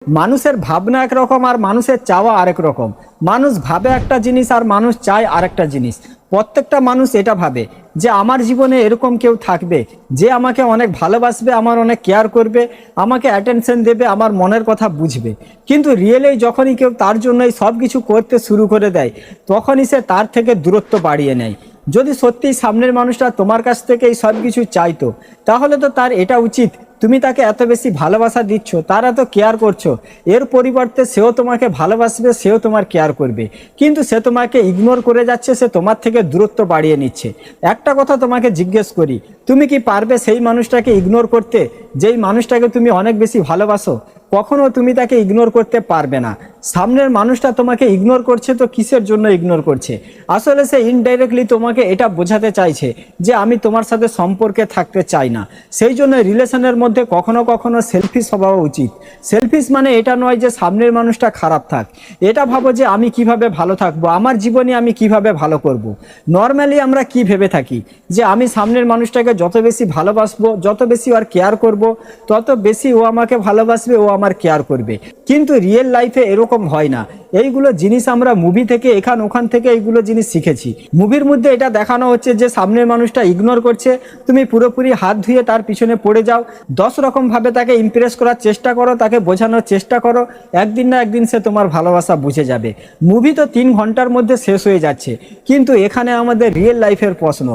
মানুষের ভাবনা একরকম আর মানুষের চাওয়া আরেক রকম। মানুষ ভাবে একটা জিনিস আর মানুষ চায় আরেকটা জিনিস। প্রত্যেকটা মানুষ এটা ভাবে যে আমার জীবনে এরকম কেউ থাকবে যে আমাকে অনেক ভালোবাসবে, আমার অনেক কেয়ার করবে, আমাকে অ্যাটেনশন দেবে, আমার মনের কথা বুঝবে। কিন্তু রিয়েলি যখনই কেউ তার জন্যই সব কিছু করতে শুরু করে দেয়, তখনই সে তার থেকে দূরত্ব বাড়িয়ে নেয়। যদি সত্যিই সামনের মানুষটা তোমার কাছ থেকে এই সব কিছু চাইতো, তাহলে তো তার এটা উচিত, তুমি তাকে এত বেশি ভালোবাসা দিচ্ছ, তার এত কেয়ার করছো, এর পরিবর্তে সেও তোমাকে ভালোবাসবে, সেও তোমার কেয়ার করবে। কিন্তু সে তোমাকে ইগনোর করে যাচ্ছে, সে তোমার থেকে দূরত্ব বাড়িয়ে নিচ্ছে। একটা কথা তোমাকে জিজ্ঞেস করি, তুমি কি পারবে সেই মানুষটাকে ইগনোর করতে যেই মানুষটাকে তুমি অনেক বেশি ভালোবাসো? কখনো তুমি তাকে ইগনোর করতে পারবে না। সামনের মানুষটা তোমাকে ইগনোর করছে তো কিসের জন্য ইগনোর করছে? আসলে সে ইনডাইরেক্টলি তোমাকে এটা বোঝাতে চাইছে যে আমি তোমার সাথে সম্পর্কে থাকতে চাই না। সেই জন্য রিলেশনের মধ্যে কখনো কখনো সেলফিশ হওয়া উচিত। সেলফিশ মানে এটা নয় যে সামনের মানুষটা খারাপ থাক, এটা ভাবো যে আমি কিভাবে ভালো থাকবো, আমার জীবনে আমি কিভাবে ভালো করব। নর্মালি আমরা কি ভেবে থাকি যে আমি সামনের মানুষটাকে যত বেশি ভালোবাসবো, যত বেশি ওর কেয়ার করব, তত বেশি ও আমাকে ভালোবাসবে, ও আমার কেয়ার করবে। কিন্তু রিয়েল লাইফে এরকম হয় না। এইগুলো জিনিস আমরা মুভি থেকে ওখান থেকে এইগুলো জিনিস শিখেছি। মুভির মধ্যে এটা দেখানো হচ্ছে যে সামনের মানুষটা ইগনোর করছে, তুমি পুরোপুরি হাত ধুয়ে তার পিছনে পড়ে যাও, 10 রকম ভাবে তাকে ইমপ্রেস করার চেষ্টা করো, তাকে বোঝানোর চেষ্টা করো, একদিন না একদিন সে তোমার ভালোবাসা বুঝে যাবে। মুভি তো 3 ঘন্টার মধ্যে শেষ হয়ে যাচ্ছে, কিন্তু এখানে আমাদের রিয়েল লাইফের প্রশ্ন।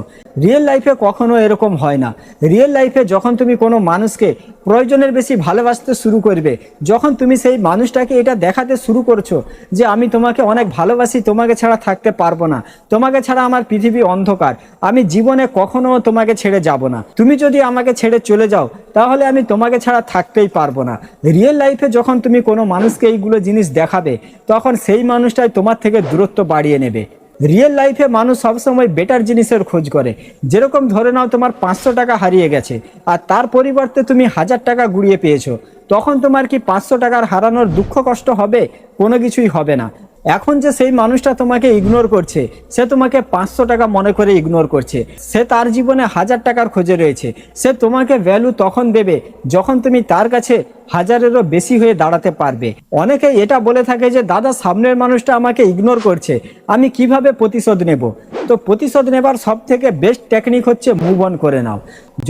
রিয়েল লাইফে কখনো এরকম হয় না। রিয়েল লাইফে যখন তুমি কোনো মানুষকে প্রয়োজনের বেশি ভালোবাসতে শুরু করবে, যখন তুমি সেই মানুষটাকে এটা দেখাতে শুরু করছো যে আমি তোমাকে অনেক ভালোবাসি, তোমাকে ছাড়া থাকতে পারবো না, তোমাকে ছাড়া আমার পৃথিবী অন্ধকার, আমি জীবনে কখনো তোমাকে ছেড়ে যাব না, তুমি যদি আমাকে ছেড়ে চলে যাও তাহলে আমি তোমাকে ছাড়া থাকতেই পারবো না। রিয়েল লাইফে যখন তুমি কোনো মানুষকে এইগুলো জিনিস দেখাবে, তখন সেই মানুষটাই তোমার থেকে দূরত্ব বাড়িয়ে নেবে। রিয়েল লাইফে মানুষ সবসময় বেটার জিনিসের খোঁজ করে। যেরকম ধরে নাও তোমার 500 টাকা হারিয়ে গেছে আর তার পরিবর্তে তুমি 1000 টাকা গুড়িয়ে পেয়েছো, তখন তোমার কি 500 টাকার হারানোর দুঃখ কষ্ট হবে? কোনো কিছুই হবে না। এখন যে সেই মানুষটা তোমাকে ইগনোর করছে, সে তোমাকে 500 টাকা মনে করে ইগনোর করছে, সে তার জীবনে 1000 টাকার খোঁজে রয়েছে। সে তোমাকে ভ্যালু তখন দেবে যখন তুমি তার কাছে 1000-এরও বেশি হয়ে দাঁড়াতে পারবে। অনেকে এটা বলে থাকে যে দাদা সামনের মানুষটা আমাকে ইগনোর করছে, আমি কিভাবে প্রতিশোধ নেব? তো প্রতিশোধ নেবার সব থেকে বেস্ট টেকনিক হচ্ছে মুভ অন করে নাও।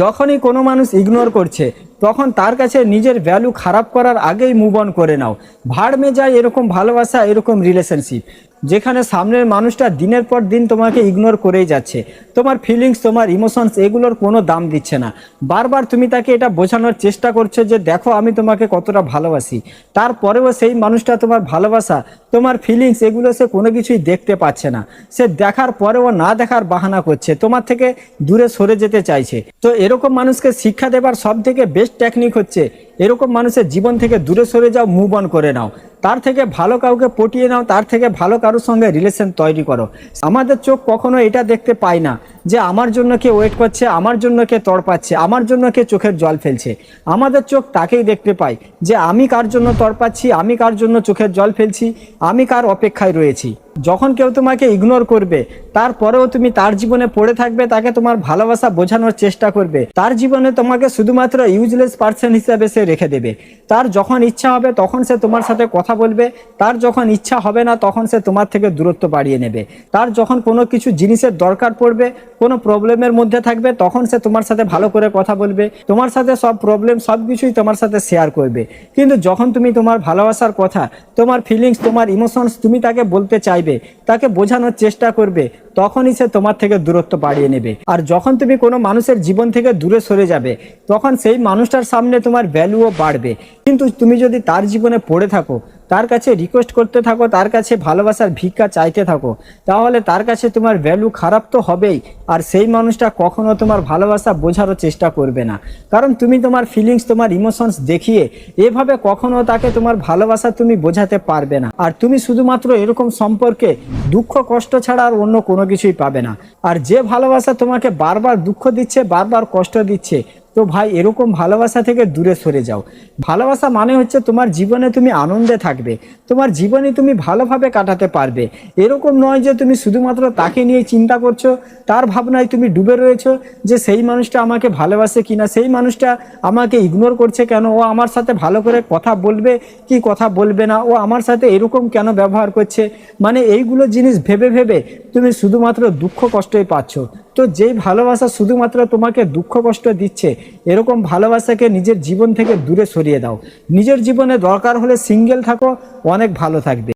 যখনই কোনো মানুষ ইগনোর করছে, তখন তার কাছে নিজের ভ্যালু খারাপ করার আগেই মুভ অন করে নাও। ভাড় মে যায় এরকম ভালোবাসা, এরকম রিলেশনশিপ যেখানে সামনের মানুষটা দিনের পর দিন তোমাকে ইগনোর করেই যাচ্ছে, তোমার ফিলিংস, তোমার ইমোশনস এগুলোর কোনো দাম দিচ্ছে না। বারবার তুমি তাকে এটা বোঝানোর চেষ্টা করছো যে দেখো আমি তোমাকে কতটা ভালোবাসি, তারপরেও সেই মানুষটা তোমার ভালোবাসা, তোমার ফিলিংস এগুলো সে কোনো কিছুই দেখতে পাচ্ছে না। সে দেখার পরেও না দেখার বাহানা করছে, তোমার থেকে দূরে সরে যেতে চাইছে। তো এরকম মানুষকে শিক্ষা দেবার সব থেকে বেস্ট টেকনিক হচ্ছে এরকম মানুষের জীবন থেকে দূরে সরে যাও, মুভ অন করে নাও। তার থেকে ভালো কাউকে পটিয়ে নাও, তার থেকে ভালো কারোর সঙ্গে রিলেশন তৈরি করো। আমাদের চোখ কখনো এটা দেখতে পায় না যে আমার জন্য কে ওয়েট করছে, আমার জন্য কে তড়পাচ্ছে, আমার জন্য কে চোখের জল ফেলছে। আমাদের চোখ তাকেই দেখতে পায় যে আমি কার জন্য তড়পাচ্ছি, আমি কার জন্য চোখের জল ফেলছি, আমি কার অপেক্ষায় রয়েছি। যখন কেউ তোমাকে ইগনোর করবে, তারপরেও তুমি তার জীবনে পড়ে থাকবে, তাকে তোমার ভালোবাসা বোঝানোর চেষ্টা করবে, তার জীবনে তোমাকে শুধুমাত্র ইউজলেস পার্সন হিসেবে সে রেখে দেবে। তার যখন ইচ্ছা হবে তখন সে তোমার সাথে কথা বলবে, তার যখন ইচ্ছা হবে না তখন সে তোমার থেকে দূরত্ব বাড়িয়ে নেবে। তার যখন কোনো কিছু জিনিসের দরকার পড়বে, কোনো প্রবলেমের মধ্যে থাকবে, তখন সে তোমার সাথে ভালো করে কথা বলবে, তোমার সাথে সব প্রবলেম সব কিছুই তোমার সাথে শেয়ার করবে। কিন্তু যখন তুমি তোমার ভালোবাসার কথা, তোমার ফিলিংস, তোমার ইমোশনস তুমি তাকে বলতে চাইবে, তাকে বোঝানোর চেষ্টা করবে, তখনই সে তোমার থেকে দূরত্ব বাড়িয়ে নেবে। আর যখন তুমি কোনো মানুষের জীবন থেকে দূরে সরে যাবে, তখন সেই মানুষটার সামনে তোমার ভ্যালুও বাড়বে। কিন্তু তুমি যদি তার জীবনে পড়ে থাকো, তার কাছে রিকোয়েস্ট করতে থাকো, তার কাছে ভালোবাসার ভিক্ষা চাইতে থাকো, তাহলে তার কাছে তোমার ভ্যালু খারাপ তো হবেই। আর সেই মানুষটা কখনো তোমার ভালোবাসা বোঝারও চেষ্টা করবে না, কারণ তুমি তোমার ফিলিংস, তোমার ইমোশনস দেখিয়ে এভাবে কখনো তাকে তোমার ভালোবাসা তুমি বোঝাতে পারবে না। আর তুমি শুধুমাত্র এরকম সম্পর্কে দুঃখ কষ্ট ছাড়া আর অন্য কোনো কিছুই পাবে না। আর যে ভালোবাসা তোমাকে বারবার দুঃখ দিচ্ছে, বারবার কষ্ট দিচ্ছে, তো ভাই এরকম ভালোবাসা থেকে দূরে সরে যাও। ভালোবাসা মানে হচ্ছে তোমার জীবনে তুমি আনন্দে থাকবে, তোমার জীবনে তুমি ভালোভাবে কাটাতে পারবে। এরকম নয় যে তুমি শুধুমাত্র তাকে নিয়ে চিন্তা করছো, তার ভাবনায় তুমি ডুবে রয়েছো যে সেই মানুষটা আমাকে ভালোবাসে কিনা, সেই মানুষটা আমাকে ইগনোর করছে কেন, ও আমার সাথে ভালো করে কথা বলবে কি কথা বলবে না, ও আমার সাথে এরকম কেন ব্যবহার করছে। মানে এইগুলো জিনিস ভেবে ভেবে তুমি শুধুমাত্র দুঃখ কষ্টই পাচ্ছ। তো যেই ভালোবাসা শুধুমাত্র তোমাকে দুঃখ কষ্ট দিচ্ছে, এরকম ভালোবাসাকে নিজের জীবন থেকে দূরে সরিয়ে দাও। নিজের জীবনে দরকার হলে সিঙ্গেল থাকো, অনেক ভালো থাকবে।